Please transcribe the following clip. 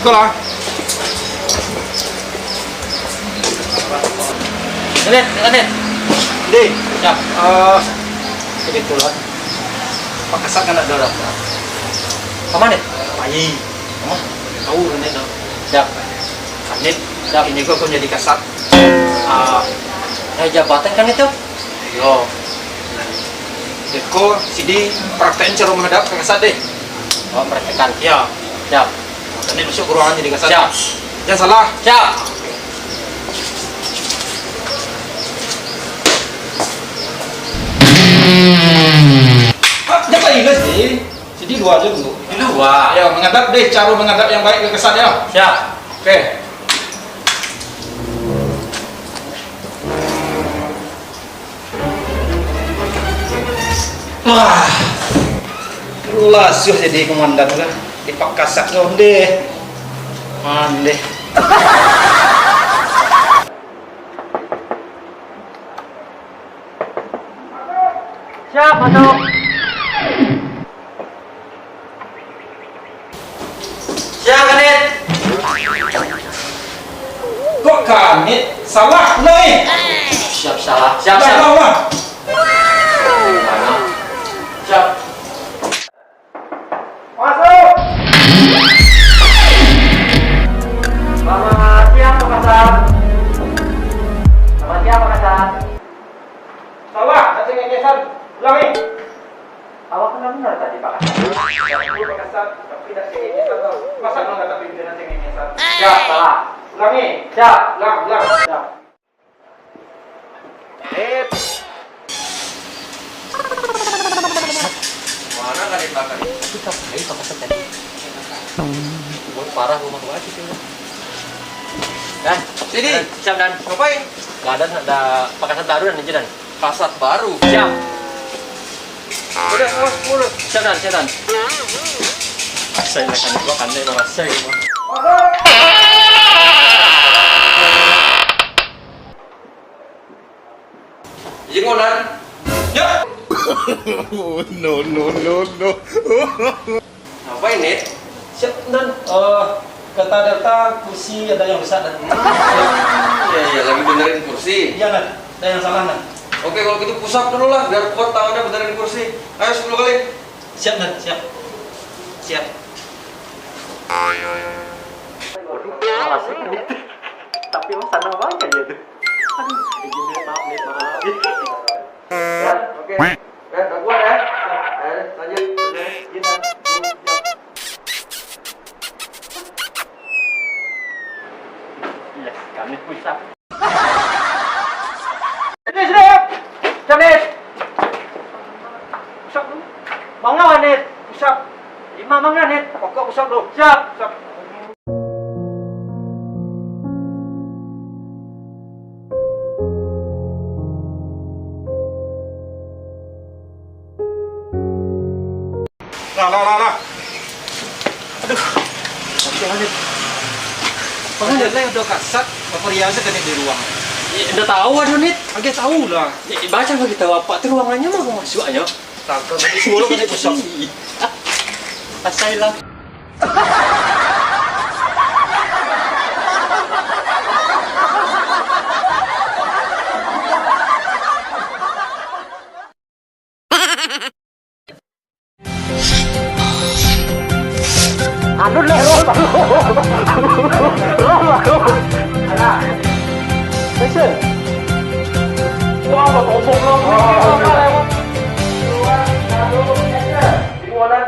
Sekolah. Lihat. Di. Siap. Kebetulan Pak Kasat kan ada orang. Kemana? Bayi. Oh, Tahu ini dong. siap. Kanit. Ini kok jadi kasat. Jabatan kan itu? Yo. Deko sidi praktekin cara menghadap ke kasat deh. Oh, praktekan. Ya. Siap. Ini masuk ke ruangan jadi kasat. Siap. Jangan salah. Siap. Jangan ingat sih. Sidi dua aja dulu. Di luar. Ya, menghadap deh, cara menghadap yang baik ke kasat ya. Siap. Oke. Wah, lasuh jadi komandan lah. Di Pak Kasat deh. Mandeh. Siap, masuk. Siap, Kanit. Kok Kanit? Salah nih. Siap, salah. Siap, Dah, siap. dah, dah. Siap. Masuk. Selamat siang, Pak Kasat. Selamat siang, Pak Kasat. Salah, cacing ngekesan. Ulangi. Awak kenal benar tadi, Pak Kasat. Itu Pak Kasat, tapi tidak cacing ngekesan tau. Masa nggak kata pimpinan cacing ngekesan? Siap, salah. Ulangi. Siap. Ulang. Siap. Mana Kanit bakar? Itu tak baik, Pak Kasat tadi. Buat parah rumah gua sih. Dan, Sini. siap Dan. Ngapain? Gak ada Pak Kasat baru dan ini Dan. Kasat baru. Siap. Udah, awas mulut. Siap Dan. Saya akan gua kan deh nama saya. Jingonan. Ya. No. Ngapain nih? Siap Dan. Kata data kursi ada yang rusak Dan. Iya, lagi benerin kursi. Iya Dan. Ada yang salah Dan. Oke, kalau gitu pusap dulu lah, biar kuat tangannya benerin kursi. Ayo 10 kali. Siap Dan. Siap. Waduh, malas ini. Tapi sana banyak ya tuh. Aduh, izin maaf. Ya, oke. Udah kuat ya. Lanjut. Izin. Iya, kami pusat. Siap. Janit. Pusat dulu. Mangga Nit. Pusat. 5 mangga Nit. Pokok pusat dulu. Siap. Lah. Aduh. Oke, lanjut. Pengen lah udah kasat, perhiasan kan di ruang. Ya, udah tahu aduh Nit. Agak tahu lah. Ya, baca bagi tahu apa tuh ruangannya mau masuk aja. Takkan nanti 10 kali pusat. Asailah. Aduh lah, roll. Ada. Action. Wah, mau ngomong. Dua, satu, action. Dimulai.